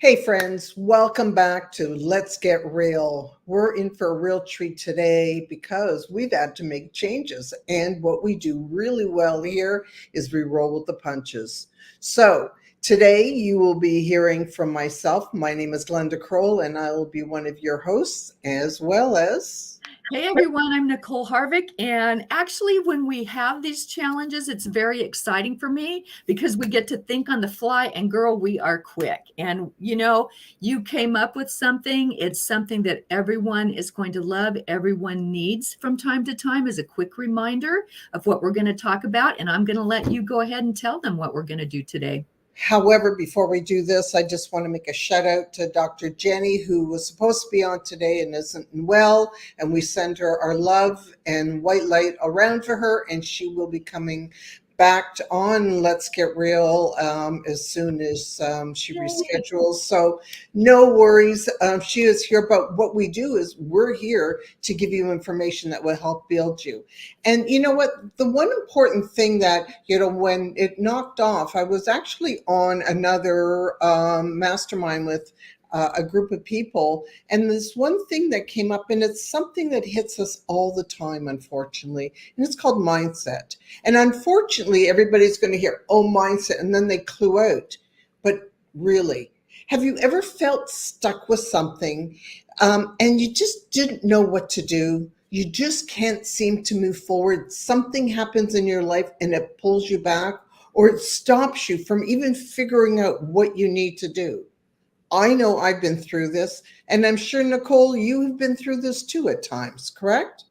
Hey, friends, welcome back to Let's Get Real. We're in for a real treat today because we've had to make changes. And what we do really well here is we roll with the punches. So, today you will be hearing from myself. My name is Glenda Kroll, and I will be one of your hosts, as well as. Hey everyone, I'm Nicole Harvick. And actually, when we have these challenges, it's very exciting for me because we get to think on the fly. And girl, we are quick. And you came up with something. It's something that everyone is going to love, everyone needs from time to time as a quick reminder of what we're going to talk about. And I'm going to let you go ahead and tell them what we're going to do today. However, before we do this, I just want to make a shout out to Dr. Jenny, who was supposed to be on today and isn't well. And we send her our love and white light around for her. And she will be coming back on Let's Get Real as soon as she reschedules. So no worries. She is here. But what we do is we're here to give you information that will help build you. And you know what? The one important thing that, when it knocked off, I was actually on another mastermind with a group of people. And there's one thing that came up, and it's something that hits us all the time, unfortunately, and it's called mindset. And unfortunately, everybody's going to hear, oh, mindset, and then they clue out. But really, have you ever felt stuck with something and you just didn't know what to do? You just can't seem to move forward. Something happens in your life and it pulls you back, or it stops you from even figuring out what you need to do. I know I've been through this, and I'm sure, Nicole, you have been through this too at times, correct?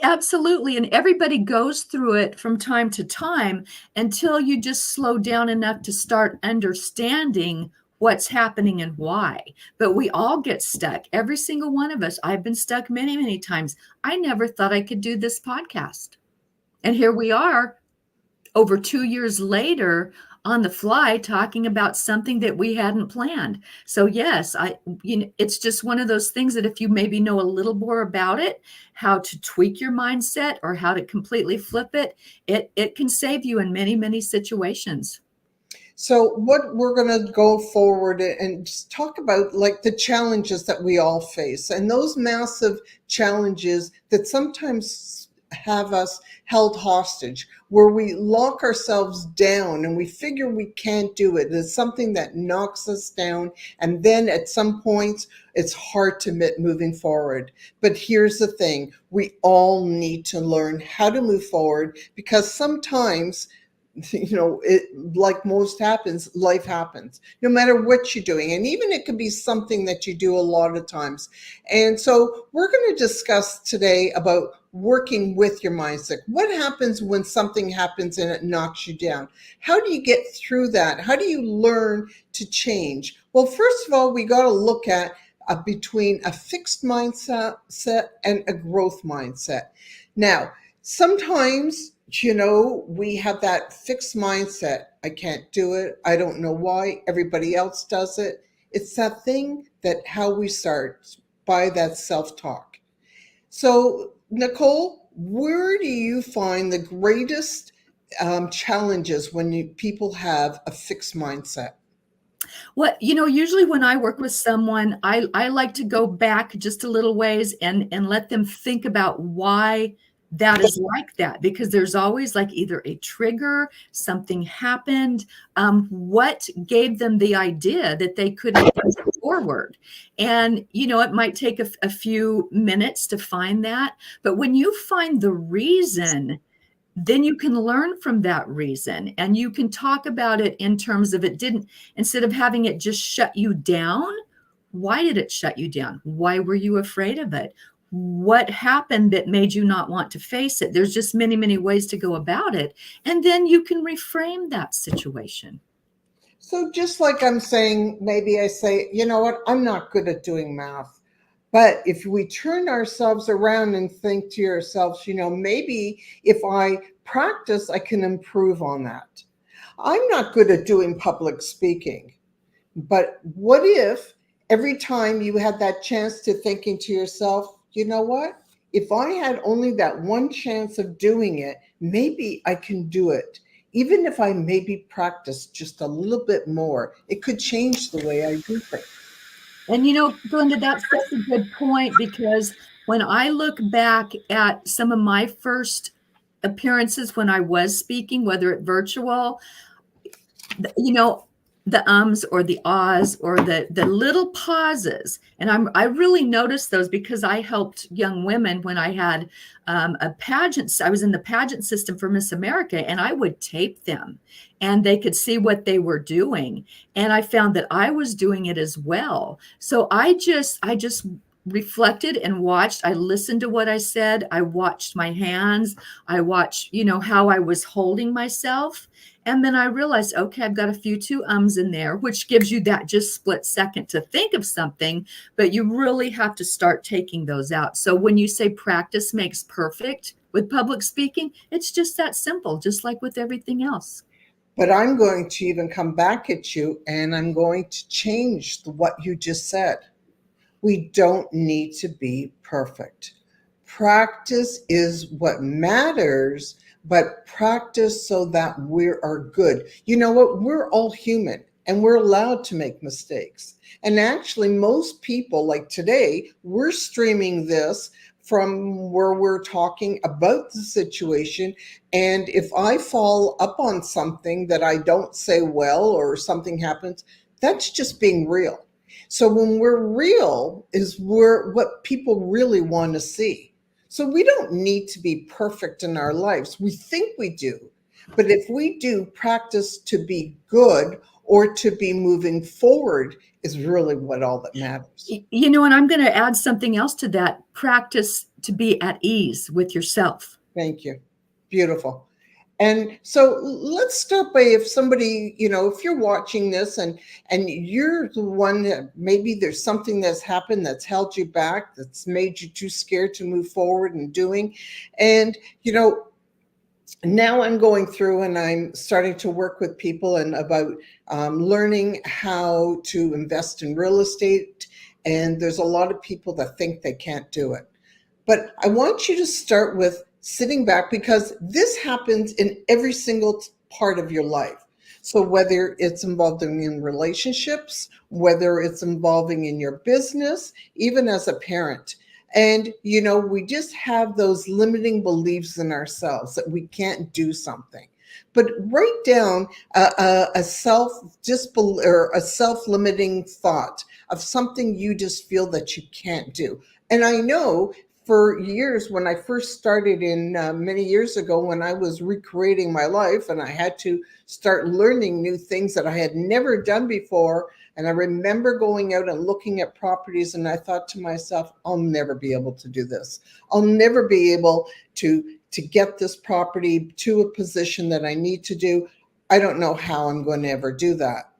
Absolutely. And everybody goes through it from time to time until you just slow down enough to start understanding what's happening and why. But we all get stuck, every single one of us. I've been stuck many, many times. I never thought I could do this podcast. And here we are over 2 years later on the fly talking about something that we hadn't planned. So yes, it's just one of those things that if you maybe know a little more about it, how to tweak your mindset or how to completely flip it, it can save you in many, many situations. So what we're going to go forward and just talk about, like, the challenges that we all face, and those massive challenges that sometimes have us held hostage, where we lock ourselves down and we figure we can't do it. It's something that knocks us down. And then at some points, it's hard to admit moving forward. But here's the thing. We all need to learn how to move forward, because sometimes, like most happens, life happens, no matter what you're doing. And even it could be something that you do a lot of times. And so we're going to discuss today about working with your mindset. What happens when something happens and it knocks you down? How do you get through that? How do you learn to change? Well, first of all, we got to look at between a fixed mindset and a growth mindset. Now, sometimes, we have that fixed mindset. I can't do it. I don't know why. Everybody else does it. It's that thing that how we start by that self-talk. So, Nicole, where do you find the greatest challenges when people have a fixed mindset? Usually when I work with someone, I like to go back just a little ways and let them think about why that is like that, because there's always like either a trigger, something happened, what gave them the idea that they couldn't push forward. And, it might take a few minutes to find that. But when you find the reason, then you can learn from that reason and you can talk about it in terms of it didn't, instead of having it just shut you down. Why did it shut you down? Why were you afraid of it? What happened that made you not want to face it? There's just many, many ways to go about it. And then you can reframe that situation. So just like I'm saying, maybe I say, you know what, I'm not good at doing math. But if we turn ourselves around and think to yourselves, maybe if I practice, I can improve on that. I'm not good at doing public speaking. But what if every time you had that chance to thinking to yourself, you know what? If I had only that one chance of doing it, maybe I can do it. even if I maybe practice just a little bit more, it could change the way I do things. And Glenda, that's such a good point, because when I look back at some of my first appearances when I was speaking, whether it virtual, you know, the ums or the ahs or the little pauses, and I really noticed those because I helped young women when I had a pageant. I was in the pageant system for Miss America, and I would tape them, and they could see what they were doing, and I found that I was doing it as well. So I just reflected and watched. I listened to what I said. I watched my hands. I watched, how I was holding myself. And then I realized, okay, I've got a few two ums in there, which gives you that just split second to think of something, but you really have to start taking those out. So when you say practice makes perfect with public speaking, it's just that simple, just like with everything else. But I'm going to even come back at you and I'm going to change what you just said. We don't need to be perfect. Practice is what matters, but practice so that we are good. You know what? We're all human and we're allowed to make mistakes. And actually, most people, like today, we're streaming this from where we're talking about the situation. And if I fall up on something that I don't say well or something happens, that's just being real. So when we're real is what people really want to see. So we don't need to be perfect in our lives. We think we do. But if we do practice to be good or to be moving forward is really what all that matters. And I'm going to add something else to that. Practice to be at ease with yourself. Thank you. Beautiful. And so let's start by, if somebody, if you're watching this and you're the one that maybe there's something that's happened that's held you back, that's made you too scared to move forward and doing. And, now I'm going through and I'm starting to work with people and about learning how to invest in real estate. And there's a lot of people that think they can't do it. But I want you to start with sitting back, because this happens in every single part of your life. So whether it's involving in relationships, whether it's involving in your business, even as a parent. And, we just have those limiting beliefs in ourselves that we can't do something. But write down a self-limiting thought of something you just feel that you can't do. And I know for years, when I first started many years ago, when I was recreating my life and I had to start learning new things that I had never done before. And I remember going out and looking at properties and I thought to myself, I'll never be able to do this. I'll never be able to get this property to a position that I need to do. I don't know how I'm going to ever do that.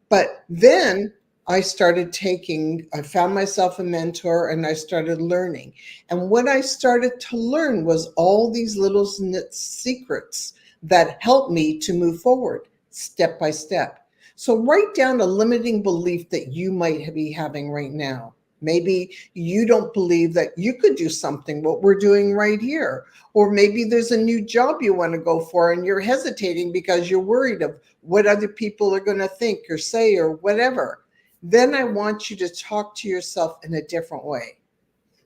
But then I found myself a mentor and I started learning. And what I started to learn was all these little secrets that helped me to move forward step by step. So write down a limiting belief that you might be having right now. Maybe you don't believe that you could do something, what we're doing right here. Or maybe there's a new job you want to go for and you're hesitating because you're worried of what other people are going to think or say or whatever. Then I want you to talk to yourself in a different way,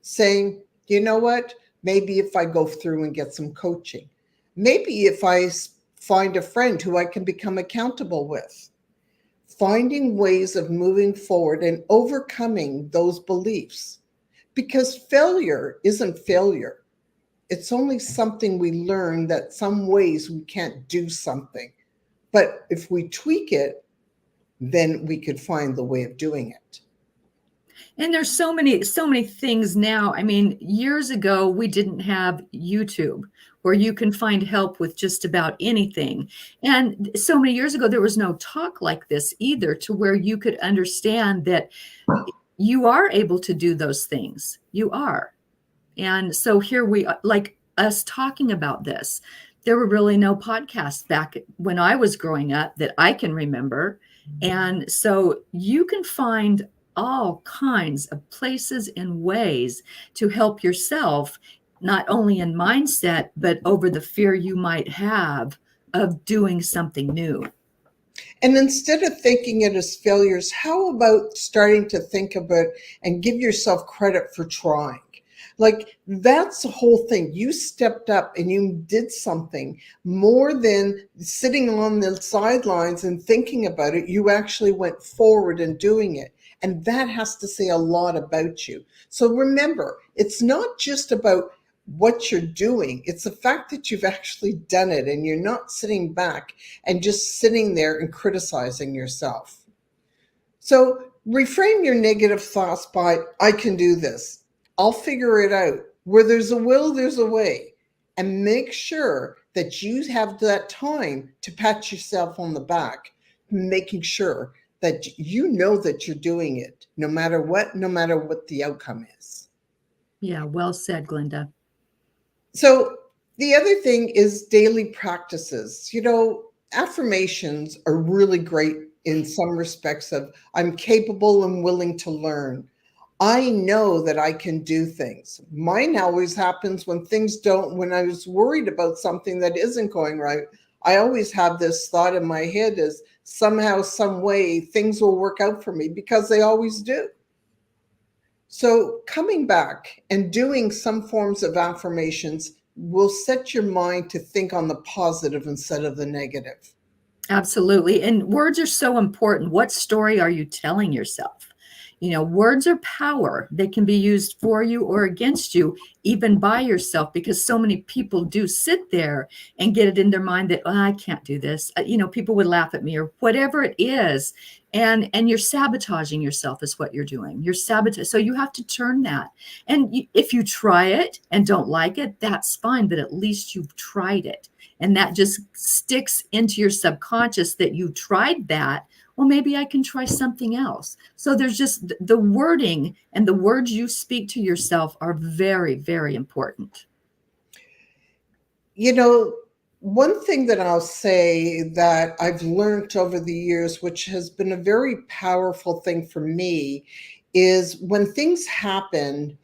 saying, you know what? Maybe if I go through and get some coaching, maybe if I find a friend who I can become accountable with, finding ways of moving forward and overcoming those beliefs. Because failure isn't failure. It's only something we learn that some ways we can't do something. But if we tweak it, then we could find the way of doing it. And there's so many things now. I mean, years ago, we didn't have YouTube where you can find help with just about anything. And so many years ago, there was no talk like this either, to where you could understand that you are able to do those things. You are. And so here we are, like us talking about this. There were really no podcasts back when I was growing up that I can remember. And so you can find all kinds of places and ways to help yourself, not only in mindset, but over the fear you might have of doing something new. And instead of thinking it as failures, how about starting to think about and give yourself credit for trying? Like, that's the whole thing. You stepped up and you did something more than sitting on the sidelines and thinking about it. You actually went forward and doing it. And that has to say a lot about you. So remember, it's not just about what you're doing, it's the fact that you've actually done it and you're not sitting back and just sitting there and criticizing yourself. So reframe your negative thoughts by, I can do this. I'll figure it out. Where there's a will, there's a way. And make sure that you have that time to pat yourself on the back, making sure that you know that you're doing it, no matter what the outcome is. Yeah, well said, Glenda. So the other thing is daily practices. Affirmations are really great in some respects of I'm capable and willing to learn. I know that I can do things. Mine always happens when things don't, when I was worried about something that isn't going right. I always have this thought in my head is somehow, some way, things will work out for me because they always do. So coming back and doing some forms of affirmations will set your mind to think on the positive instead of the negative. Absolutely. And words are so important. What story are you telling yourself? Words are power. They can be used for you or against you, even by yourself, because so many people do sit there and get it in their mind that, oh, I can't do this. People would laugh at me or whatever it is. And you're sabotaging yourself is what you're doing. You're sabotaging. So you have to turn that. And if you try it and don't like it, that's fine. But at least you've tried it. And that just sticks into your subconscious that you tried that. Well, maybe I can try something else. So there's just the wording and the words you speak to yourself are very, very important. One thing that I'll say that I've learned over the years, which has been a very powerful thing for me, is when things happen,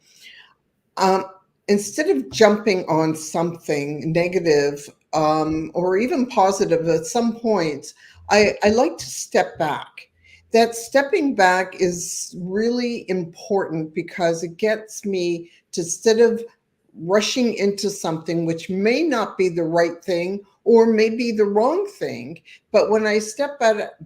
um, instead of jumping on something negative or even positive at some point, I like to step back. That stepping back is really important because it gets me to, instead of rushing into something which may not be the right thing or may be the wrong thing, but when I step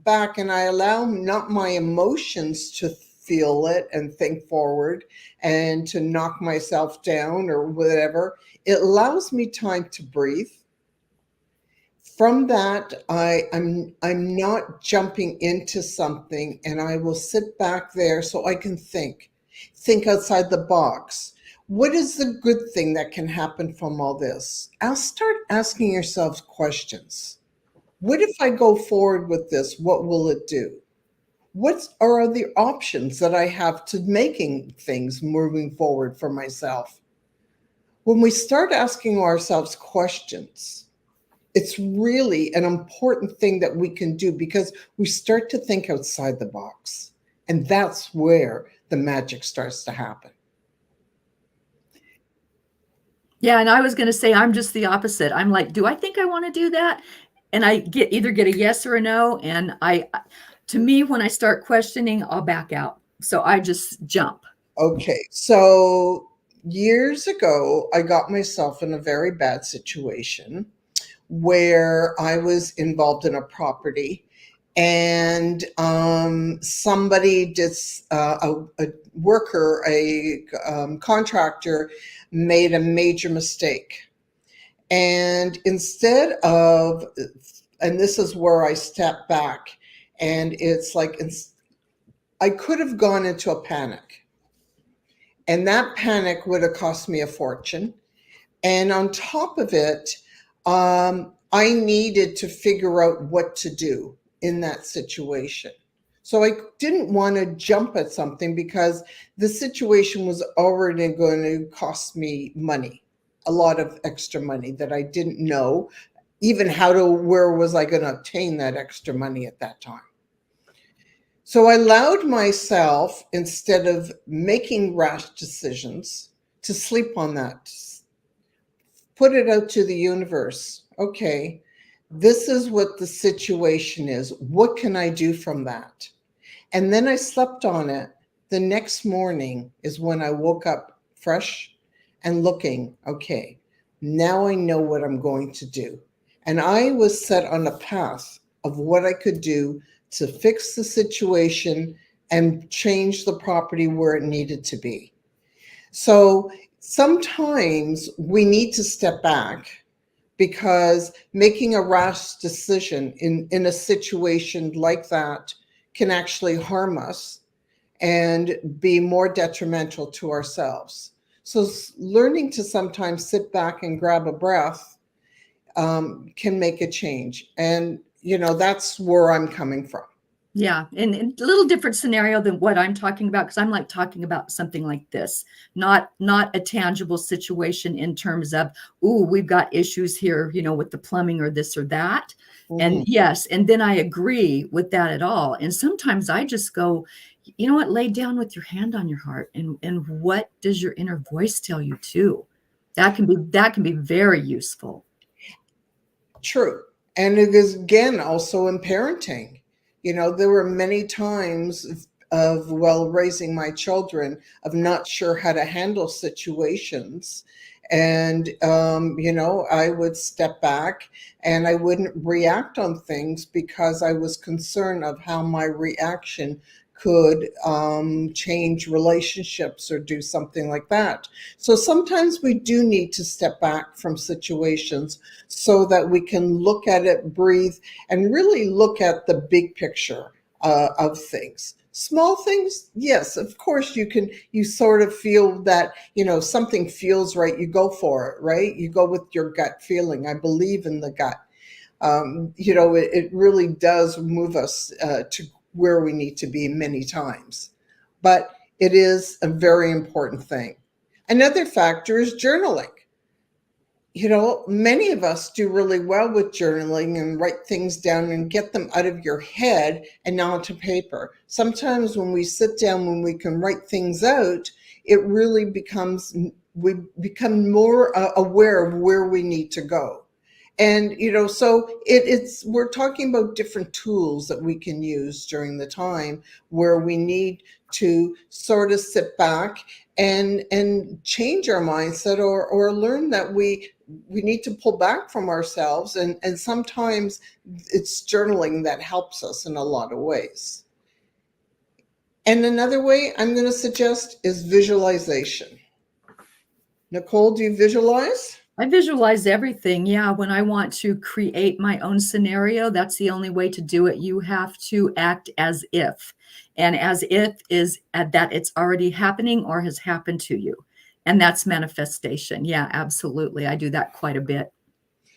back and I allow not my emotions to feel it and think forward and to knock myself down or whatever, it allows me time to breathe. From that, I'm not jumping into something, and I will sit back there so I can think outside the box. What is the good thing that can happen from all this? I'll start asking yourselves questions. What if I go forward with this? What will it do? What are the options that I have to making things moving forward for myself? When we start asking ourselves questions, it's really an important thing that we can do because we start to think outside the box. And that's where the magic starts to happen. Yeah, and I was going to say I'm just the opposite. I'm like, do I think I want to do that? And I either get a yes or a no. And to me, when I start questioning, I'll back out. So I just jump. Okay, so years ago, I got myself in a very bad situation where I was involved in a property and somebody did a worker, a contractor made a major mistake. And instead of, and this is where I step back, and it's like, I could have gone into a panic, and that panic would have cost me a fortune. And on top of it, I needed to figure out what to do in that situation. So I didn't want to jump at something because the situation was already going to cost me money, a lot of extra money that I didn't know even where was I going to obtain that extra money at that time. So I allowed myself, instead of making rash decisions, to sleep on that, put it out to the universe. Okay, This is what the situation is. What can I do from that? And then I slept on it. The next morning is when I woke up fresh and looking, okay, now I know what I'm going to do. And I was set on a path of what I could do to fix the situation and change the property where it needed to be. So sometimes we need to step back because making a rash decision in a situation like that can actually harm us and be more detrimental to ourselves. So learning to sometimes sit back and grab a breath can make a change. And, that's where I'm coming from. Yeah, and a little different scenario than what I'm talking about, because I'm like talking about something like this, not a tangible situation in terms of, ooh, we've got issues here, with the plumbing or this or that. And yes, and then I agree with that at all. And sometimes I just go, you know what, lay down with your hand on your heart, and what does your inner voice tell you too? That can be very useful. True. And it is, again, also in parenting. There were many times while raising my children, of not sure how to handle situations. And, I would step back and I wouldn't react on things because I was concerned of how my reaction could change relationships or do something like that. So sometimes we do need to step back from situations so that we can look at it, breathe, and really look at the big picture of things. Small things, yes, of course you sort of feel that, something feels right, you go for it, right? You go with your gut feeling. I believe in the gut. It really does move us to where we need to be many times. But it is a very important thing. Another factor is journaling. Many of us do really well with journaling and write things down and get them out of your head and onto paper. Sometimes when we sit down, when we can write things out, it really we become more aware of where we need to go. And, so we're talking about different tools that we can use during the time where we need to sort of sit back and change our mindset, or learn that we need to pull back from ourselves. And sometimes it's journaling that helps us in a lot of ways. And another way I'm going to suggest is visualization. Nicole, do you visualize? I visualize everything. Yeah. When I want to create my own scenario, that's the only way to do it. You have to act as if, and as if is that it's already happening or has happened to you. And that's manifestation. Yeah, absolutely. I do that quite a bit.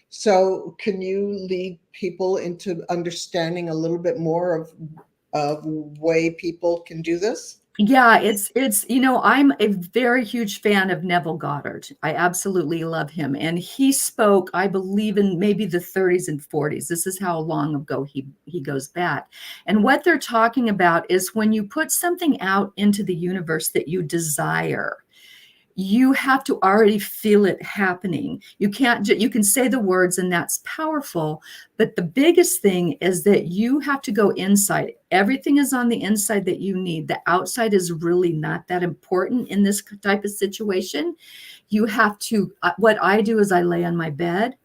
So can you lead people into understanding a little bit more of way people can do this? Yeah, it's I'm a very huge fan of Neville Goddard. I absolutely love him. And he spoke, I believe, in maybe the 30s and 40s. This is how long ago he goes back. And what they're talking about is when you put something out into the universe that you desire, you have to already feel it happening. You can't, you can say the words and that's powerful, but the biggest thing is that you have to go inside. Everything is on the inside that you need. The outside is really not that important in this type of situation. You have to, what I do is I lay on my bed,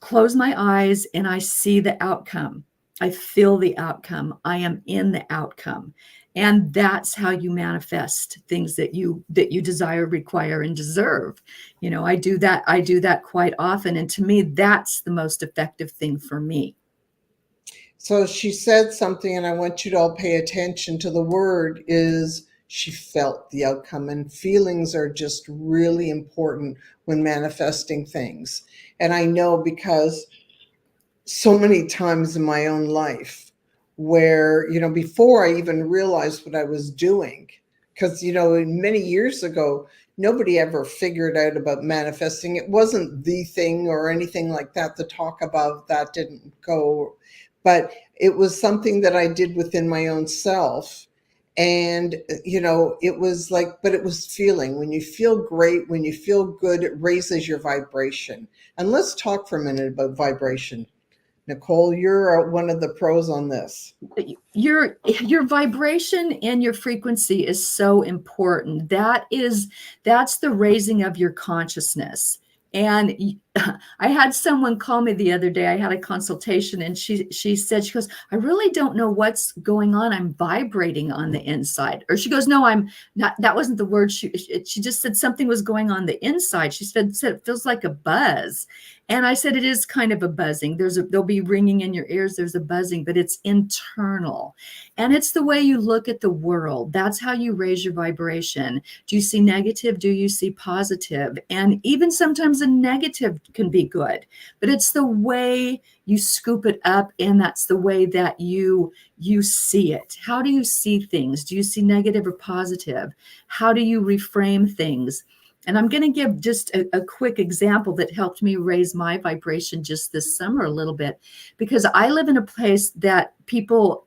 close my eyes, and I see the outcome. I feel the outcome. I am in the outcome. And that's how you manifest things that you desire, require, and deserve. I do that quite often. And to me, that's the most effective thing for me. So she said something, and I want you to all pay attention to the word is she felt the outcome, and feelings are just really important when manifesting things. And I know because so many times in my own life where, before I even realized what I was doing, because, many years ago, nobody ever figured out about manifesting. It wasn't the thing or anything like that. The talk about that didn't go, but it was something that I did within my own self. And, it was like, but it was feeling. When you feel great, when you feel good, it raises your vibration. And let's talk for a minute about vibration. Nicole, you're one of the pros on this. Your vibration and your frequency is so important. That's the raising of your consciousness. And I had someone call me the other day. I had a consultation, and she said, she goes, I really don't know what's going on. I'm vibrating on the inside. Or she goes, no, I'm not. That wasn't the word. She just said something was going on the inside. She said it feels like a buzz. And I said, it is kind of a buzzing. There'll be ringing in your ears. There's a buzzing, but it's internal. And it's the way you look at the world. That's how you raise your vibration. Do you see negative? Do you see positive? And even sometimes a negative can be good, but it's the way you scoop it up. And that's the way that you see it. How do you see things? Do you see negative or positive? How do you reframe things? And I'm going to give just a quick example that helped me raise my vibration just this summer a little bit, because I live in a place that people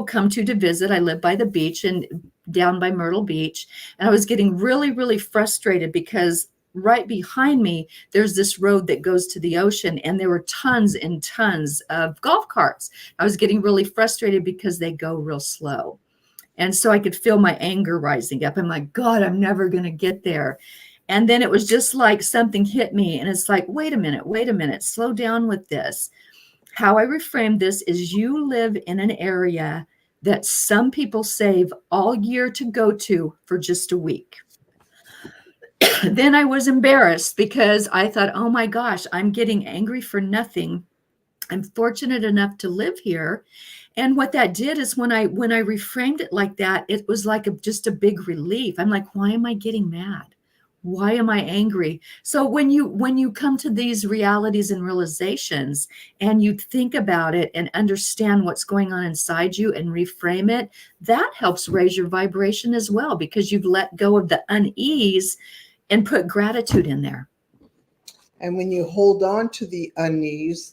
come to visit. I live by the beach and down by Myrtle Beach. And I was getting really, really frustrated because right behind me, there's this road that goes to the ocean, and there were tons and tons of golf carts. I was getting really frustrated because they go real slow. And so I could feel my anger rising up. I'm like, God, I'm never going to get there. And then it was just like something hit me. And it's like, wait a minute, slow down with this. How I reframe this is, you live in an area that some people save all year to go to for just a week. Then I was embarrassed because I thought, oh my gosh, I'm getting angry for nothing. I'm fortunate enough to live here. And what that did is, when I reframed it like that, it was like just a big relief. I'm like, why am I getting mad? Why am I angry? So when you come to these realities and realizations, and you think about it and understand what's going on inside you and reframe it, that helps raise your vibration as well, because you've let go of the unease and put gratitude in there. And when you hold on to the unease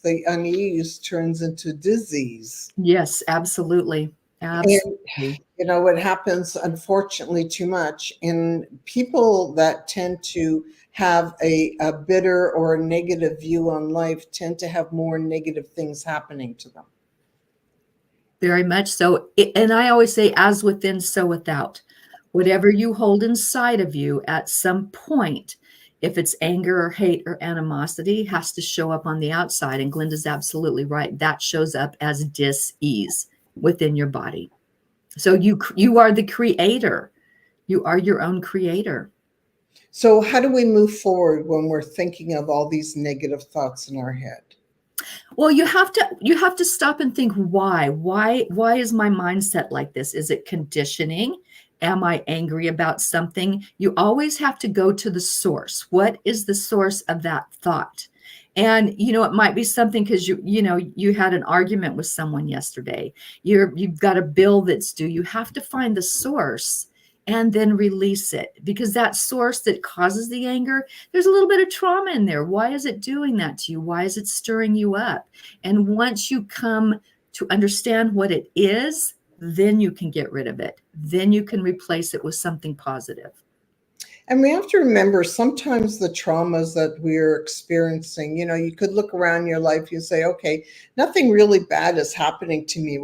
turns into disease. Yes, absolutely. Absolutely. And, what happens, unfortunately, too much in people that tend to have a bitter or a negative view on life tend to have more negative things happening to them. Very much so. And I always say, as within, so without. Whatever you hold inside of you at some point, if it's anger or hate or animosity, has to show up on the outside. And Glenda's absolutely right. That shows up as dis-ease within your body. So you are the creator. You are your own creator. So how do we move forward when we're thinking of all these negative thoughts in our head? Well, you have to stop and think, why is my mindset like this? Is it conditioning? Am I angry about something? You always have to go to the source. What is the source of that thought? And, it might be something because you had an argument with someone yesterday. You've got a bill that's due. You have to find the source and then release it, because that source that causes the anger, there's a little bit of trauma in there. Why is it doing that to you? Why is it stirring you up? And once you come to understand what it is, then you can get rid of it. Then you can replace it with something positive. And we have to remember, sometimes the traumas that we're experiencing, you could look around your life, you say, okay, nothing really bad is happening to me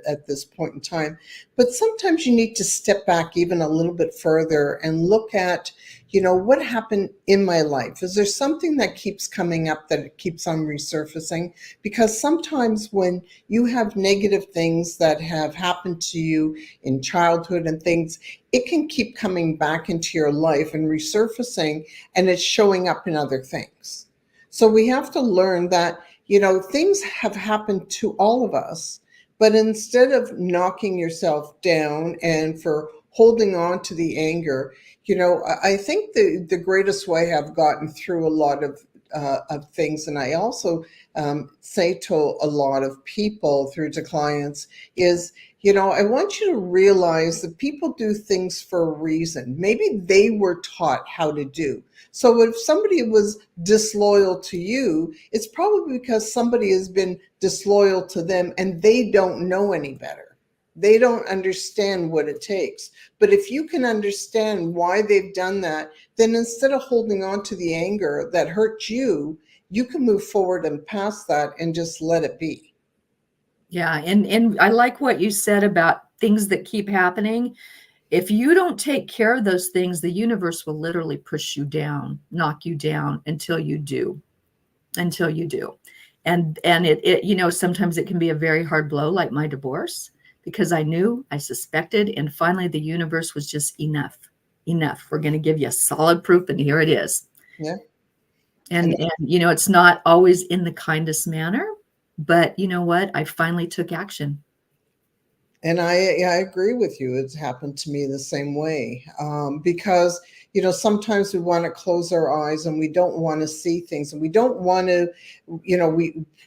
at this point in time. But sometimes you need to step back even a little bit further and look at, what happened in my life? Is there something that keeps coming up, that it keeps on resurfacing? Because sometimes when you have negative things that have happened to you in childhood and things, it can keep coming back into your life and resurfacing, and it's showing up in other things. So we have to learn that, things have happened to all of us, but instead of knocking yourself down and for holding on to the anger, I think the greatest way I've gotten through a lot of things, and I also say to a lot of people, through to clients, is, I want you to realize that people do things for a reason. Maybe they were taught how to do. So if somebody was disloyal to you, it's probably because somebody has been disloyal to them and they don't know any better. They don't understand what it takes. But if you can understand why they've done that, then instead of holding on to the anger that hurt you, you can move forward and past that and just let it be. Yeah, and I like what you said about things that keep happening. If you don't take care of those things, the universe will literally push you down, knock you down until you do, until you do. And it you know, sometimes it can be a very hard blow, like my divorce, because I knew, I suspected, and finally the universe was just enough. Enough. We're going to give you solid proof, and here it is. Yeah. And you know, it's not always in the kindest manner, but you know what? I finally took action. And I agree with you. It's happened to me the same way, because sometimes we want to close our eyes and we don't want to see things, and we don't want to,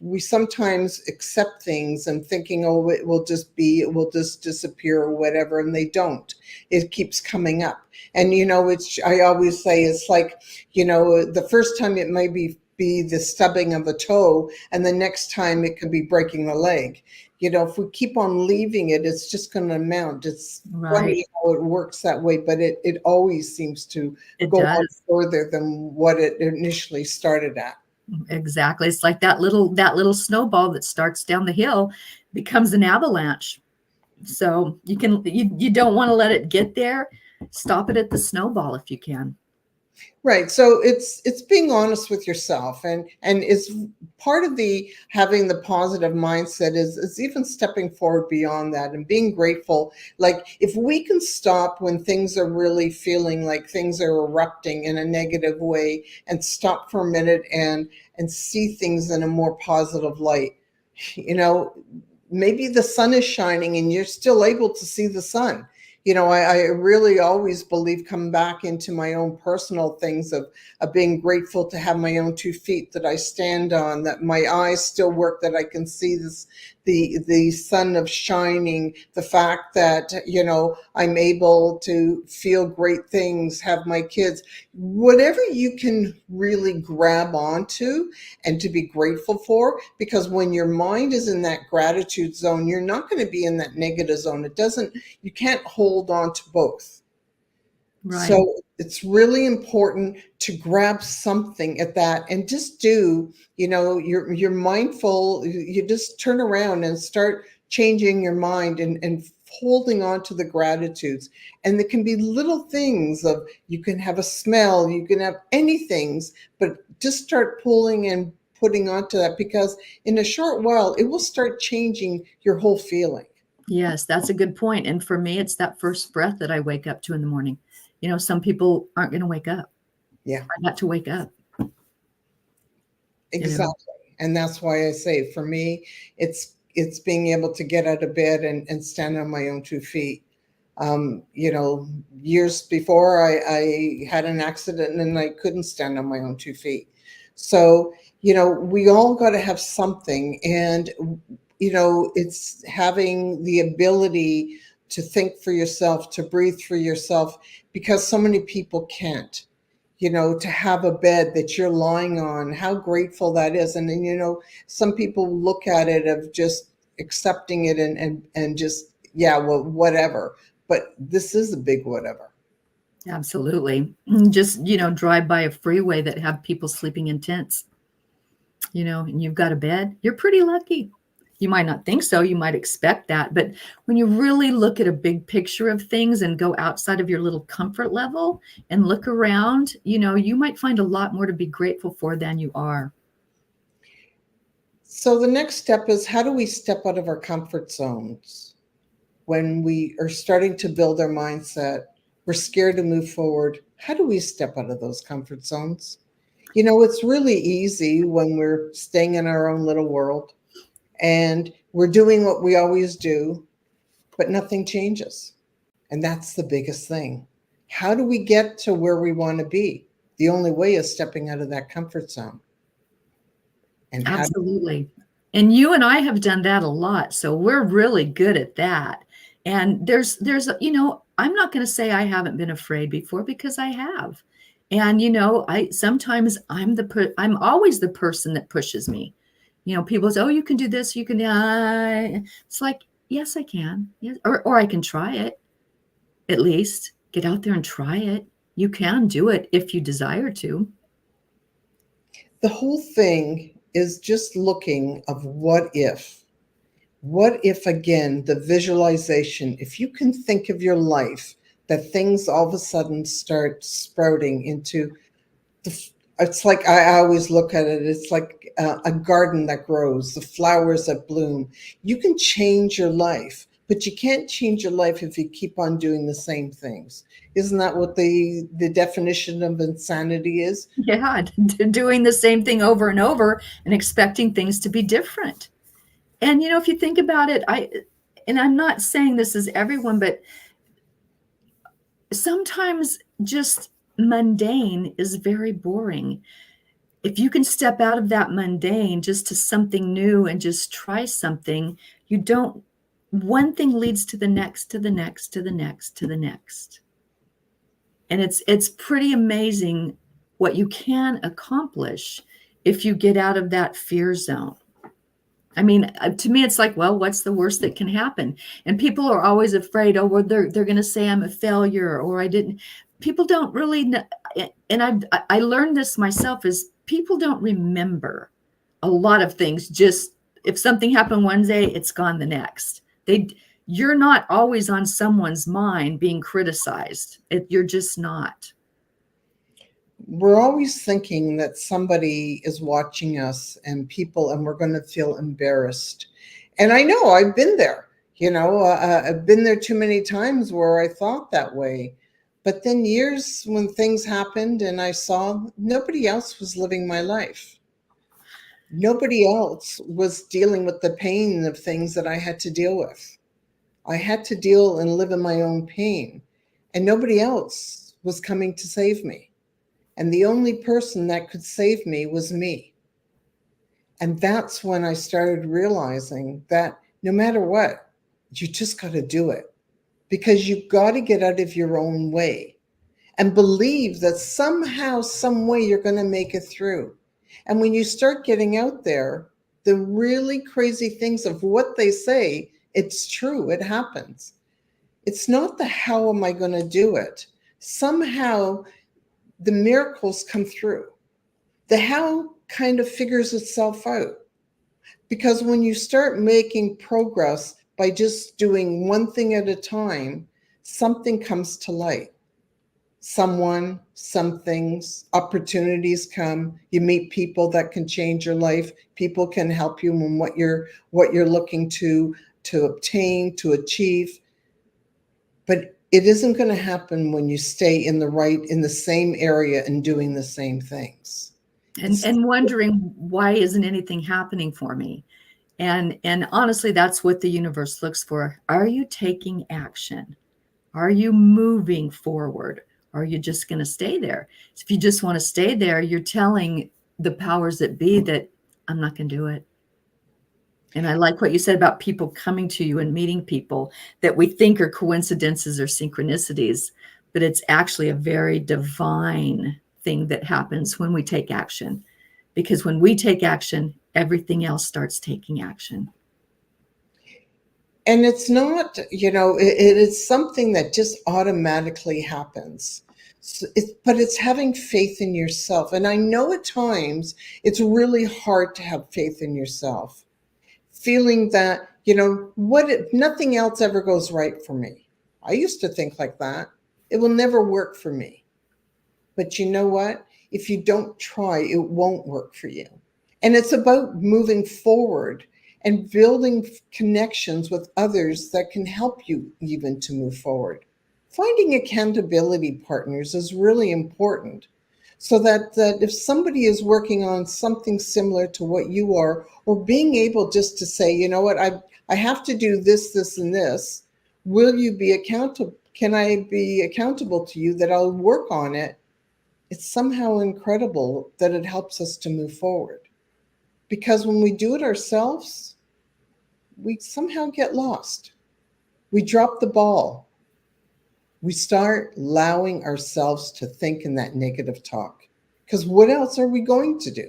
we sometimes accept things and thinking, oh, it will just be, it will just disappear or whatever, and they don't. It keeps coming up, and it's, I always say, it's like, the first time it might be the stubbing of a toe, and the next time it could be breaking the leg. If we keep on leaving it, it's just going to mount. It's Right. funny how it works that way, but it always seems to It go on does. further than what it initially started at. Exactly. It's like that little snowball that starts down the hill becomes an avalanche. So you don't want to let it get there. Stop it at the snowball if you can. Right. So it's being honest with yourself, and it's part of the having the positive mindset is even stepping forward beyond that and being grateful. Like, if we can stop when things are really feeling like things are erupting in a negative way, and stop for a minute and see things in a more positive light. you know Maybe the sun is shining and you're still able to see the sun. I really always believe, come back into my own personal things of being grateful to have my own 2 feet that I stand on, that my eyes still work, that I can see the sun of shining, the fact that, I'm able to feel great things, have my kids, whatever you can really grab onto and to be grateful for. Because when your mind is in that gratitude zone, you're not going to be in that negative zone. You can't hold on to both. Right. So it's really important to grab something at that and just do, you're mindful. You just turn around and start changing your mind and holding on to the gratitudes. And there can be little things of, you can have a smell, you can have anything, but just start pulling and putting onto that, because in a short while, it will start changing your whole feeling. Yes, that's a good point. And for me, it's that first breath that I wake up to in the morning. You know, some people aren't going to wake up. Yeah. I got to wake up. Exactly. And that's why I say, for me, it's being able to get out of bed and stand on my own 2 feet. Years before, I had an accident and I couldn't stand on my own 2 feet. So, we all got to have something. And, it's having the ability to think for yourself, to breathe for yourself, because so many people can't. To have a bed that you're lying on, how grateful that is. And then, some people look at it of just accepting it and just, yeah, well, whatever. But this is a big whatever. Absolutely. Just, drive by a freeway that have people sleeping in tents, and you've got a bed. You're pretty lucky. You might not think so. You might expect that. But when you really look at a big picture of things and go outside of your little comfort level and look around, you might find a lot more to be grateful for than you are. So the next step is, how do we step out of our comfort zones when we are starting to build our mindset? We're scared to move forward. How do we step out of those comfort zones? It's really easy when we're staying in our own little world and we're doing what we always do, but nothing changes. And that's the biggest thing. How do we get to where we want to be? The only way is stepping out of that comfort zone. And how Absolutely. And you and I have done that a lot. So we're really good at that. And I'm not going to say I haven't been afraid before, because I have. And, I'm always the person that pushes me. People say, oh, you can do this. You can, it's like, yes, I can. Yes. Or I can try it. At least get out there and try it. You can do it if you desire to. The whole thing is just looking of what if again, the visualization, if you can think of your life, that things all of a sudden start sprouting into it's like I always look at it, it's like a garden that grows, the flowers that bloom. You can change your life, but you can't change your life if you keep on doing the same things. Isn't that what the definition of insanity is? Yeah, doing the same thing over and over and expecting things to be different. And if you think about it, and I'm not saying this is everyone, but sometimes just mundane is very boring. If you can step out of that mundane just to something new and just try something, you don't, one thing leads to the next, to the next, to the next, to the next. And it's pretty amazing what you can accomplish if you get out of that fear zone. I mean, to me, it's like, well, what's the worst that can happen? And people are always afraid, oh, well, they're going to say I'm a failure or I didn't. People don't really know, and I learned this myself, is people don't remember a lot of things. Just if something happened one day, it's gone the next. You're not always on someone's mind being criticized. You're just not. We're always thinking that somebody is watching us and we're going to feel embarrassed. And I know I've been there, I've been there too many times where I thought that way. But then years when things happened and I saw nobody else was living my life. Nobody else was dealing with the pain of things that I had to deal with. I had to deal and live in my own pain, and nobody else was coming to save me. And the only person that could save me was me. And that's when I started realizing that no matter what, you just got to do it, because you've got to get out of your own way and believe that somehow, some way you're going to make it through. And when you start getting out there, the really crazy things of what they say, it's true, it happens. It's not the how am I going to do it? Somehow the miracles come through. The how kind of figures itself out. Because when you start making progress by just doing one thing at a time, something comes to light. Someone, some things, opportunities come. You meet people that can change your life. People can help you in what you're looking to obtain, to achieve. But it isn't going to happen when you stay in the same area and doing the same things. And wondering, why isn't anything happening for me? And honestly, that's what the universe looks for. Are you taking action? Are you moving forward? Or are you just going to stay there? So if you just want to stay there, you're telling the powers that be that I'm not going to do it. And I like what you said about people coming to you and meeting people that we think are coincidences or synchronicities, but it's actually a very divine thing that happens when we take action. Because when we take action, everything else starts taking action. And it's not, it is something that just automatically happens. But it's having faith in yourself. And I know at times it's really hard to have faith in yourself, feeling that, what if nothing else ever goes right for me? I used to think like that. It will never work for me. But you know what? If you don't try, it won't work for you. And it's about moving forward and building connections with others that can help you even to move forward. Finding accountability partners is really important, so that if somebody is working on something similar to what you are, or being able just to say, you know what, I have to do this, this, and this. Will you be accountable? Can I be accountable to you that I'll work on it? It's somehow incredible that it helps us to move forward. Because when we do it ourselves, we somehow get lost. We drop the ball. We start allowing ourselves to think in that negative talk. Because what else are we going to do?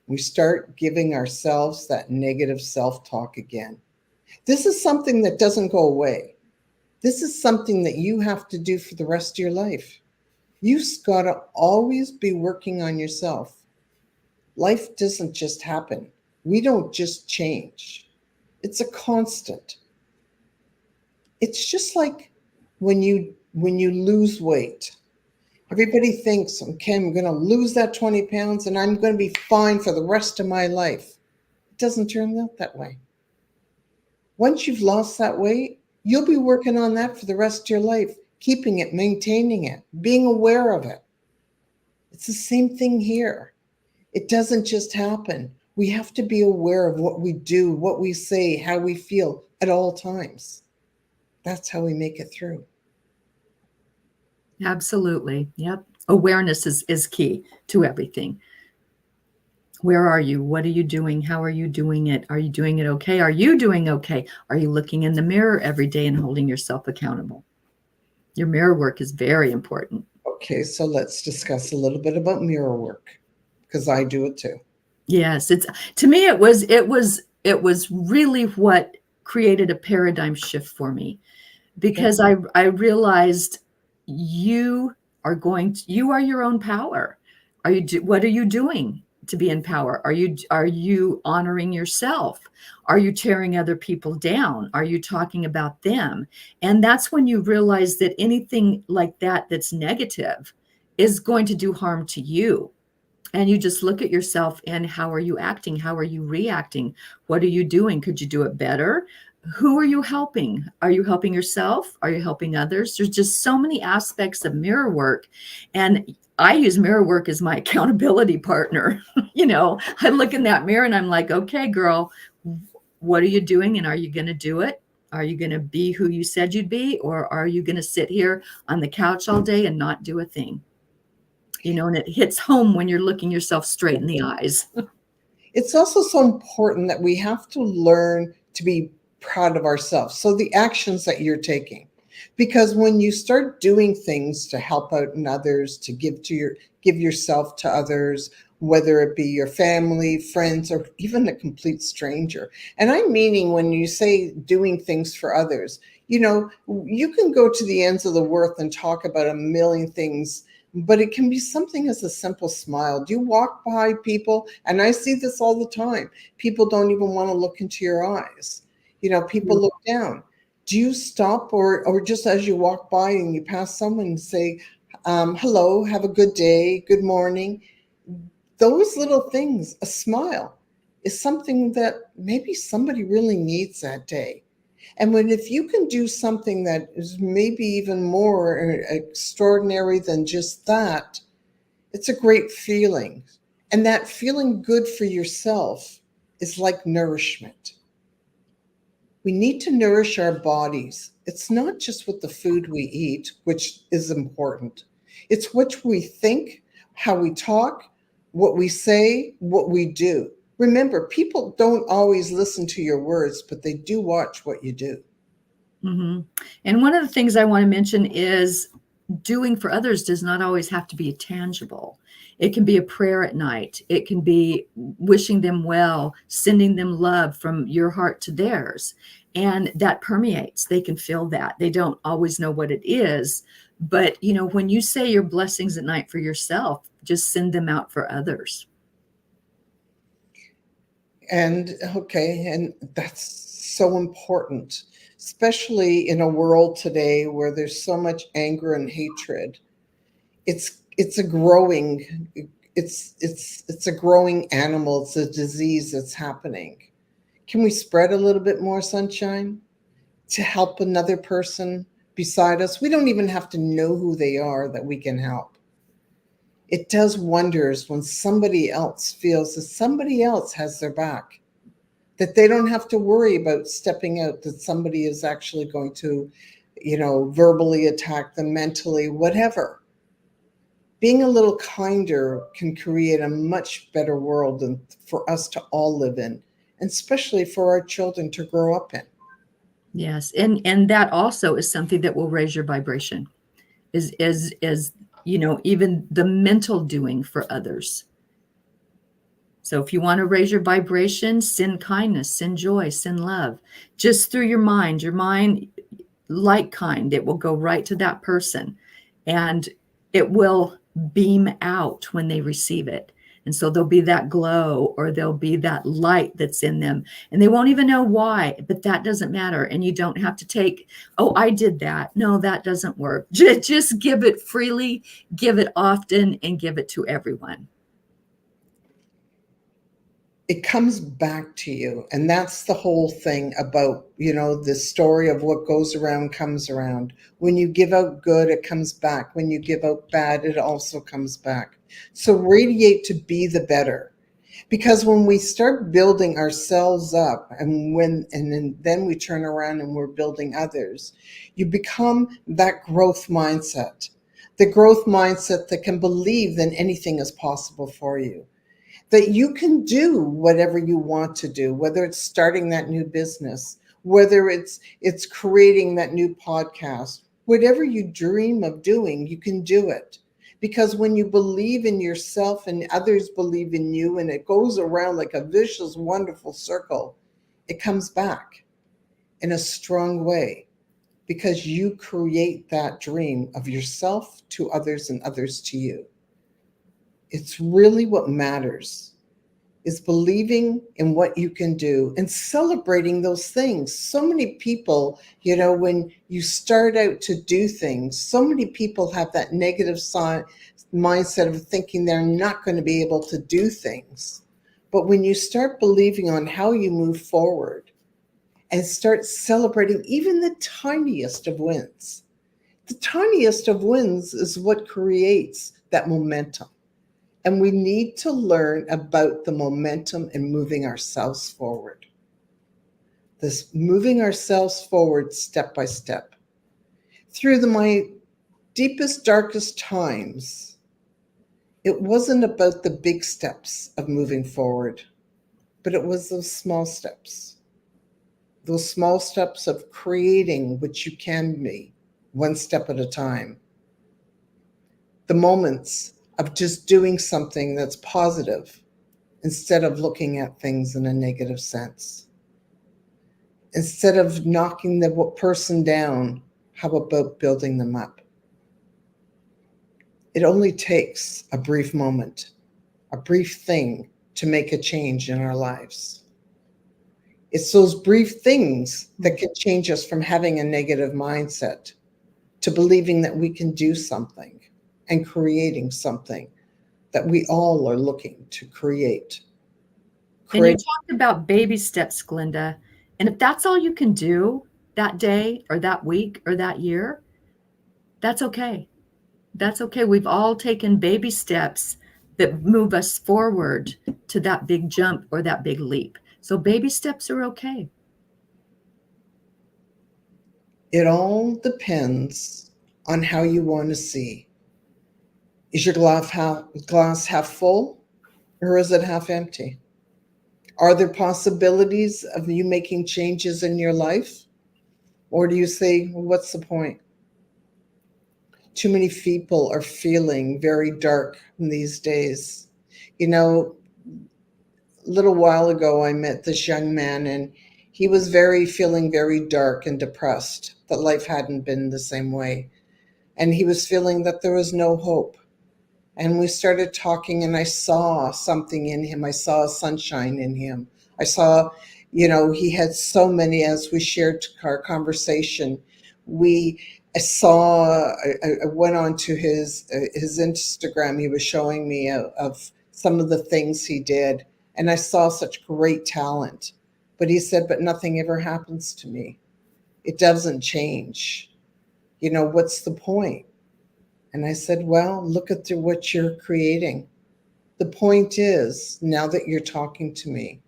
We start giving ourselves that negative self-talk again. This is something that doesn't go away. This is something that you have to do for the rest of your life. You've got to always be working on yourself. Life doesn't just happen. We don't just change. It's a constant. It's just like when you lose weight. Everybody thinks, okay, I'm going to lose that 20 pounds and I'm going to be fine for the rest of my life. It doesn't turn out that way. Once you've lost that weight, you'll be working on that for the rest of your life, keeping it, maintaining it, being aware of it. It's the same thing here. It doesn't just happen. We have to be aware of what we do, what we say, how we feel at all times. That's how we make it through. Absolutely. Yep. Awareness is key to everything. Where are you? What are you doing? How are you doing it? Are you doing it okay? Are you doing okay? Are you looking in the mirror every day and holding yourself accountable? Your mirror work is very important. Okay, so let's discuss a little bit about mirror work because I do it too. Yes, it's to me it was really what created a paradigm shift for me, because I realized you you are your own power. What are you doing to be in power? Are you honoring yourself? Are you tearing other people down? Are you talking about them? And that's when you realize that anything like that that's negative is going to do harm to you. And you just look at yourself and how are you acting? How are you reacting? What are you doing? Could you do it better? Who are you helping? Are you helping yourself? Are you helping others? There's just so many aspects of mirror work. And I use mirror work as my accountability partner. I look in that mirror and I'm like, okay, girl, what are you doing? And are you going to do it? Are you going to be who you said you'd be? Or are you going to sit here on the couch all day and not do a thing? And it hits home when you're looking yourself straight in the eyes. It's also so important that we have to learn to be proud of ourselves. So the actions that you're taking, because when you start doing things to help out in others, to give yourself to others, whether it be your family, friends, or even a complete stranger. And I'm meaning when you say doing things for others, you can go to the ends of the earth and talk about a million things, but it can be something as a simple smile. Do you walk by people? And I see this all the time. People don't even want to look into your eyes. People look down. Do you stop or just as you walk by and you pass someone and say, hello, have a good day, good morning? Those little things, a smile, is something that maybe somebody really needs that day. And if you can do something that is maybe even more extraordinary than just that, it's a great feeling. And that feeling good for yourself is like nourishment. We need to nourish our bodies. It's not just with the food we eat, which is important. It's what we think, how we talk, what we say, what we do. Remember, people don't always listen to your words, but they do watch what you do. Mm-hmm. And one of the things I want to mention is doing for others does not always have to be tangible. It can be a prayer at night. It can be wishing them well, sending them love from your heart to theirs. And that permeates. They can feel that. They don't always know what it is. But, when you say your blessings at night for yourself, just send them out for others. And that's so important, especially in a world today where there's so much anger and hatred. It's a growing it's a growing animal. It's a disease that's happening. Can we spread a little bit more sunshine to help another person beside us? We don't even have to know who they are that we can help. It does wonders when somebody else feels that somebody else has their back, that they don't have to worry about stepping out, that somebody is actually going to, verbally attack them, mentally, whatever. Being a little kinder can create a much better world than for us to all live in, and especially for our children to grow up in. Yes. And that also is something that will raise your vibration is even the mental doing for others. So if you want to raise your vibration, send kindness, send joy, send love, just through your mind, like kind, it will go right to that person and it will beam out when they receive it. And so there'll be that glow, or there'll be that light that's in them, and they won't even know why, but that doesn't matter. And you don't have to take, oh, I did that. No, that doesn't work. Just give it freely, give it often, and give it to everyone. It comes back to you. And that's the whole thing about, the story of what goes around comes around. When you give out good, it comes back. When you give out bad, it also comes back. So radiate to be the better. Because when we start building ourselves up, then we turn around and we're building others, you become that growth mindset. The growth mindset that can believe that anything is possible for you, that you can do whatever you want to do, whether it's starting that new business, whether it's creating that new podcast, whatever you dream of doing, you can do it. Because when you believe in yourself and others believe in you, and it goes around like a vicious, wonderful circle, it comes back in a strong way, because you create that dream of yourself to others and others to you. It's really what matters, is believing in what you can do and celebrating those things. So many people, when you start out to do things, so many people have that negative mindset of thinking they're not going to be able to do things. But when you start believing on how you move forward and start celebrating even the tiniest of wins, the tiniest of wins is what creates that momentum. And we need to learn about the momentum and moving ourselves forward. This moving ourselves forward step by step. Through my deepest, darkest times, it wasn't about the big steps of moving forward, but it was those small steps. Those small steps of creating what you can be, one step at a time. The moments of just doing something that's positive instead of looking at things in a negative sense. Instead of knocking the person down, how about building them up? It only takes a brief moment, a brief thing to make a change in our lives. It's those brief things that can change us from having a negative mindset to believing that we can do something and creating something that we all are looking to create. And you talked about baby steps, Glenda. And if that's all you can do that day or that week or that year, that's okay. That's okay. We've all taken baby steps that move us forward to that big jump or that big leap. So baby steps are okay. It all depends on how you want to see. Is your glass half full, or is it half empty? Are there possibilities of you making changes in your life? Or do you say, well, what's the point? Too many people are feeling very dark these days. A little while ago, I met this young man, and he was feeling very dark and depressed, that life hadn't been the same way. And he was feeling that there was no hope. And we started talking, and I saw something in him. I saw sunshine in him. I saw, he had so many, as we shared our conversation, I went on to his Instagram. He was showing me of some of the things he did, and I saw such great talent. But he said, but nothing ever happens to me. It doesn't change. What's the point? And I said, well, look at what you're creating. The point is, now that you're talking to me,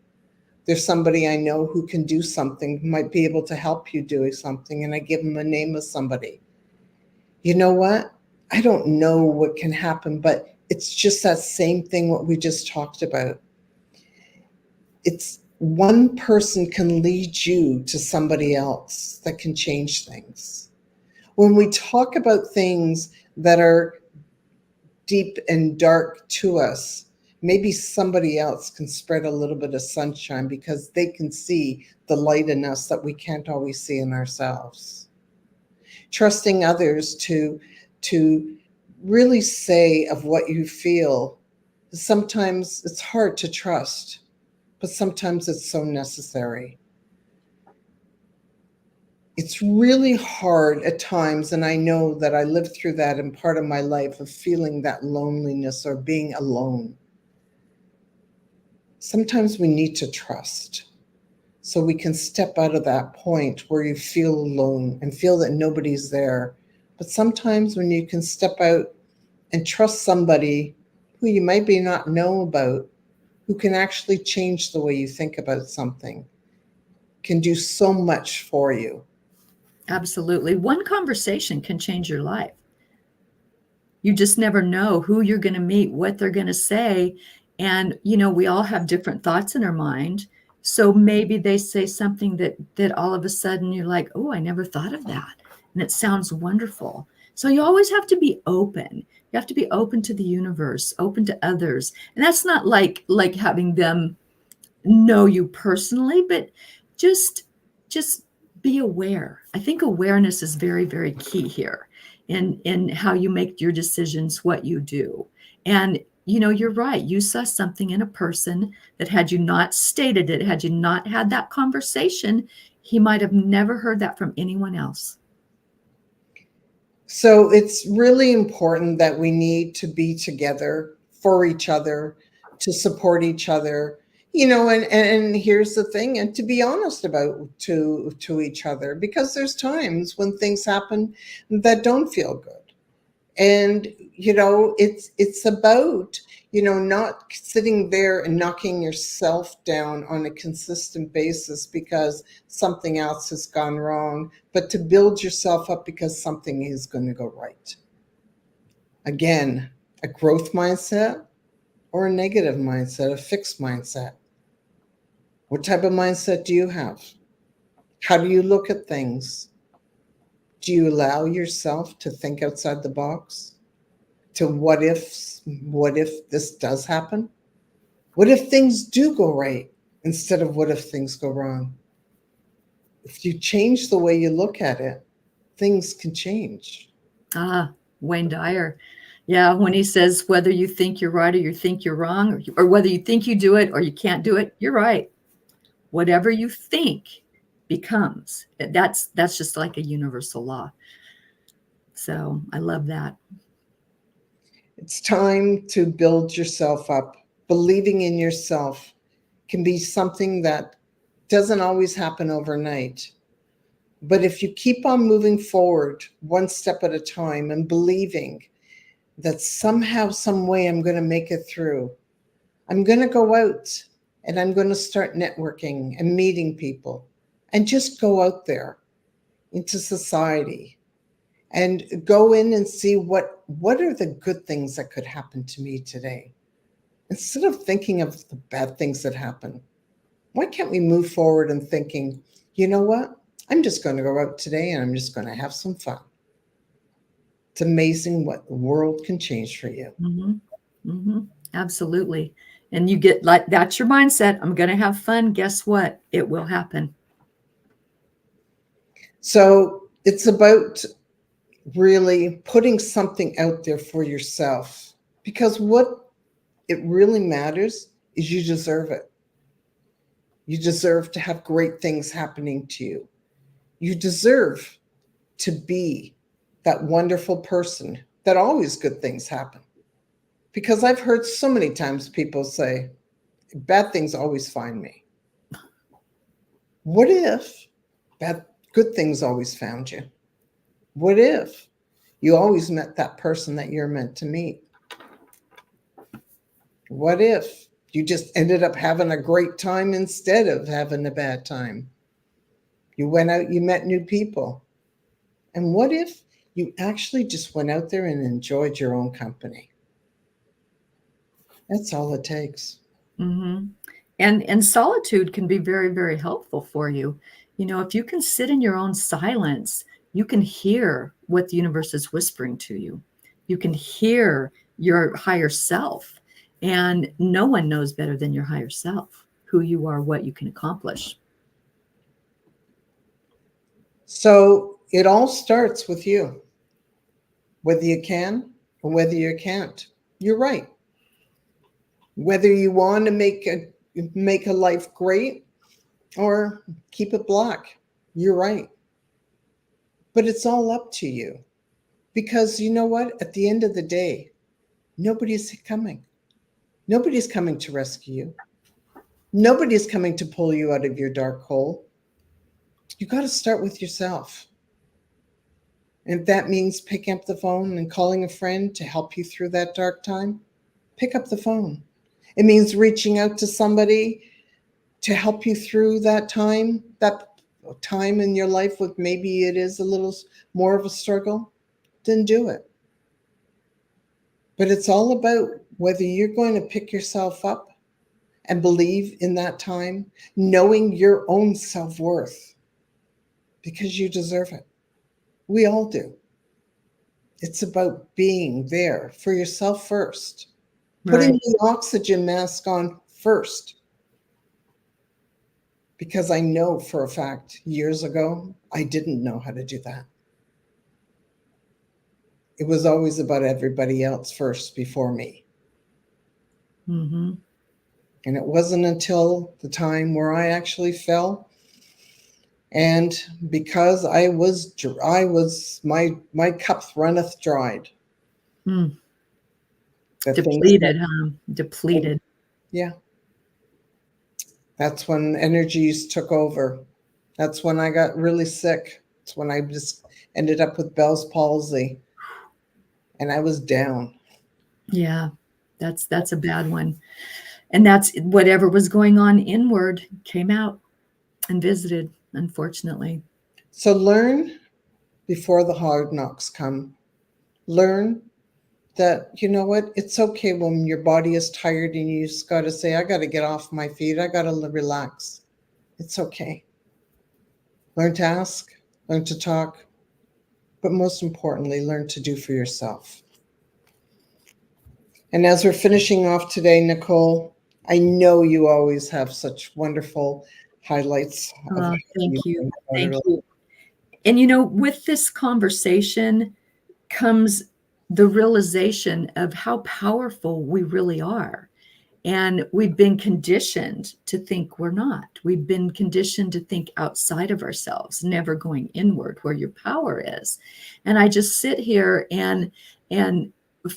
there's somebody I know who can do something, who might be able to help you doing something. And I give him a name of somebody. You know what? I don't know what can happen, but it's just that same thing what we just talked about. It's one person can lead you to somebody else that can change things. When we talk about things that are deep and dark to us, maybe somebody else can spread a little bit of sunshine because they can see the light in us that we can't always see in ourselves. Trusting others to really say of what you feel Sometimes it's hard to trust, but sometimes it's so necessary. It's really hard at times, and I know that I lived through that in part of my life of feeling that loneliness or being alone. Sometimes we need to trust so we can step out of that point where you feel alone and feel that nobody's there. But sometimes when you can step out and trust somebody who you might be not know about, who can actually change the way you think about something, can do so much for you. Absolutely. One conversation can change your life. You just never know who you're going to meet, what they're going to say. And, we all have different thoughts in our mind. So maybe they say something that all of a sudden you're like, oh, I never thought of that. And it sounds wonderful. So you always have to be open. You have to be open to the universe, open to others. And that's not like having them know you personally, but just just be aware. I think awareness is very, very key here in how you make your decisions, what you do. And you're right. You saw something in a person that had you not stated it, had you not had that conversation, he might have never heard that from anyone else. So it's really important that we need to be together for each other, to support each other, and here's the thing, and to be honest about to each other, because there's times when things happen that don't feel good. And it's about not sitting there and knocking yourself down on a consistent basis because something else has gone wrong, but to build yourself up because something is going to go right. Again, a growth mindset or a negative mindset, a fixed mindset. What type of mindset do you have? How do you look at things? Do you allow yourself to think outside the box? To what if this does happen? What if things do go right instead of what if things go wrong? If you change the way you look at it, things can change. Wayne Dyer. Yeah, when he says whether you think you're right or you think you're wrong, or whether you think you do it or you can't do it, you're right. Whatever you think becomes. That's just like a universal law. So I love that. It's time to build yourself up. Believing in yourself can be something that doesn't always happen overnight. But if you keep on moving forward one step at a time and believing that somehow, some way I'm going to make it through, I'm going to go out and I'm going to start networking and meeting people and just go out there into society and go in and see what are the good things that could happen to me today. Instead of thinking of the bad things that happen, why can't we move forward and thinking, you know what? I'm just going to go out today and I'm just going to have some fun. It's amazing what the world can change for you. Mm-hmm. Mm-hmm. Absolutely. And you get like, that's your mindset. I'm going to have fun. Guess what? It will happen. So it's about really putting something out there for yourself, because what it really matters is you deserve it. You deserve to have great things happening to you. You deserve to be that wonderful person that always good things happen. Because I've heard so many times people say, bad things always find me. What if good things always found you? What if you always met that person that you're meant to meet? What if you just ended up having a great time instead of having a bad time? You went out, you met new people. And what if you actually just went out there and enjoyed your own company? That's all it takes. Mm-hmm. And solitude can be very, very helpful for you. If you can sit in your own silence, you can hear what the universe is whispering to you. You can hear your higher self. And no one knows better than your higher self who you are, what you can accomplish. So it all starts with you, whether you can or whether you can't. You're right. Whether you want to make a life great or keep it black, you're right. But it's all up to you. Because you know what? At the end of the day, nobody's coming. Nobody's coming to rescue you. Nobody's coming to pull you out of your dark hole. You got to start with yourself. And if that means picking up the phone and calling a friend to help you through that dark time, pick up the phone. It means reaching out to somebody to help you through that time in your life with maybe it is a little more of a struggle, then do it. But it's all about whether you're going to pick yourself up and believe in that time, knowing your own self-worth, because you deserve it. We all do. It's about being there for yourself first, putting Right. the oxygen mask on first. Because I know for a fact years ago, I didn't know how to do that. It was always about everybody else first before me. Mm-hmm. And it wasn't until the time where I actually fell. And because my cup runneth dried. Mm. That things, Depleted, huh? Depleted. yeah. That's when energies took over. That's when I got really sick. It's when I just ended up with Bell's palsy. And I was down. Yeah, that's a bad one. And that's whatever was going on inward came out and visited, unfortunately. So learn before the hard knocks come. Learn that, you know what, it's okay when your body is tired and you just got to say, I got to get off my feet. I got to relax. It's okay. Learn to ask, learn to talk, but most importantly, learn to do for yourself. And as we're finishing off today, Nicole, I know you always have such wonderful highlights of how you Thank you. think about it Thank all. you. And with this conversation comes the realization of how powerful we really are. And we've been conditioned to think we're not. We've been conditioned to think outside of ourselves, never going inward where your power is. And I just sit here and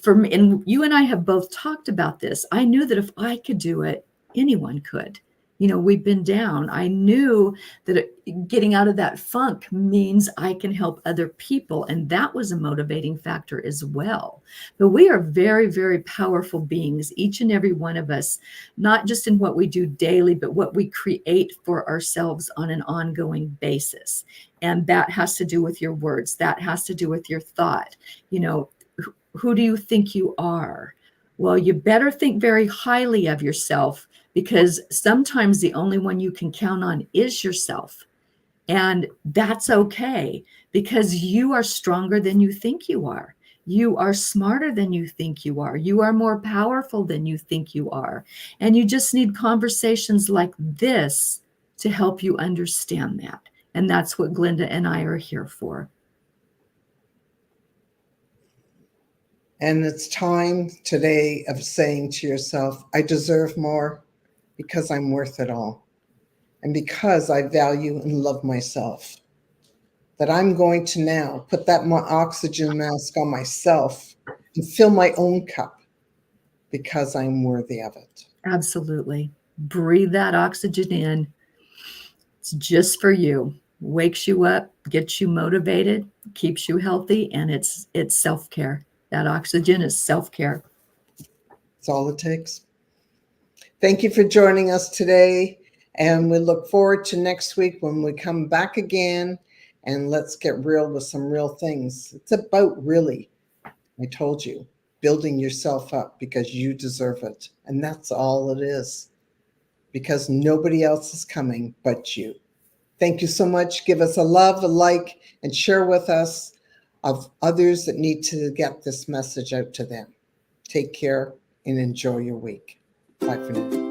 for me, and you and I have both talked about this. I knew that if I could do it, anyone could. We've been down. I knew that getting out of that funk means I can help other people. And that was a motivating factor as well. But we are very, very powerful beings, each and every one of us, not just in what we do daily, but what we create for ourselves on an ongoing basis. And that has to do with your words. That has to do with your thought. Who do you think you are? Well, you better think very highly of yourself, because sometimes the only one you can count on is yourself. And that's okay, because you are stronger than you think you are. You are smarter than you think you are. You are more powerful than you think you are. And you just need conversations like this to help you understand that. And that's what Glenda and I are here for. And it's time today of saying to yourself, I deserve more because I'm worth it all. And because I value and love myself, that I'm going to now put that oxygen mask on myself and fill my own cup because I'm worthy of it. Absolutely. Breathe that oxygen in. It's just for you. Wakes you up, gets you motivated, keeps you healthy, and it's self-care. That oxygen is self-care. That's all it takes. Thank you for joining us today. And we look forward to next week when we come back again, and let's get real with some real things. It's about really, I told you, building yourself up because you deserve it. And that's all it is, because nobody else is coming but you. Thank you so much. Give us a love, a like, and share with us of others that need to get this message out to them. Take care and enjoy your week. Bye for now.